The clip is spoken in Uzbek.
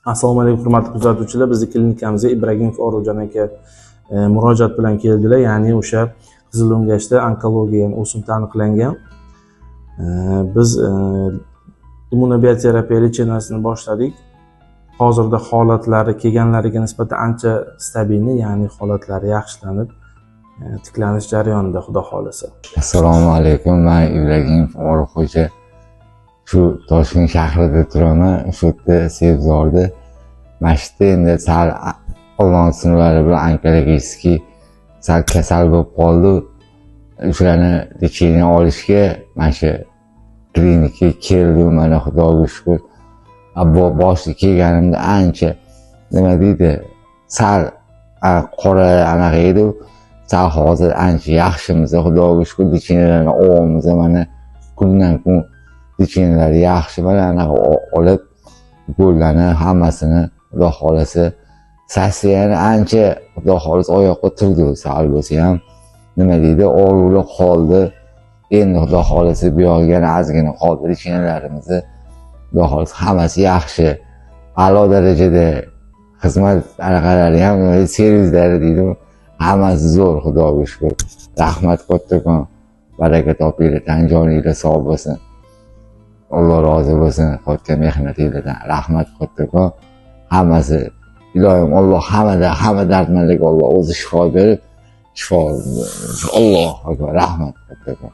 Assalomu alaykum hurmatli kuzatuvchilar. Bizni klinikamizga Ibragimov Oroljon aka murojaat bilan keldilar. Ya'ni o'sha Qizillo'ngachda onkologiya, yani o'simta aniqlangan. Biz immunobioterapiya lecheniasini boshladik. Hozirda holatlari kelganlariga nisbatan ancha stabilni, ya'ni holatlari yaxshilanib, tiklanish jarayonida, xudo xolasa. Assalomu alaykum. Men Ibragimov Orolxo'ja. Shu Toshkent shahrida turaman. Shu yerda Sebzorda. Mana shu yerda endi sal Alloh sinovlari bilan onkologический sal kasal bo'lib qoldi. O'shalarni lecheniya olishga mana shu klinikaga keldim. Mana Xudoga shukr. Boshida kelganimda ancha nima deydi, sal qora anaqa edi. Sal hozir ancha yaxshimiz. Xudoga shukr, lecheniyalarni olyapmiz. Mana kundan kun lecheniyalar yaxshi. Mana anaqa olib go'llarni hammasini Xudo xolasa sasi yana ancha Xudo xolasa oyoqqa turdi. Sal bo'lsa ham nima deydi, og'riqlar qoldi. Endi Xudo xolasa bu yoqqa yana ozgina qoldi. Lecheniyalarimizni Xudo xolasa hammasi yaxshi. A'lo darajada xizmat anaqalari ham servislari deydi. Hammasi zo'r, Xudoga shukr. Rahmat kattakon. Baraka topinglar, tan joninglar sog' bo'lsin. Alloh rozi bo'lsin katta mehnatinglardan. Rahmat kattakon. Hammasi iloyim Alloh hamma dardmanlarga Alloh o'zi shifo berib, shifo Alloh akbar. Rahmat kattakon.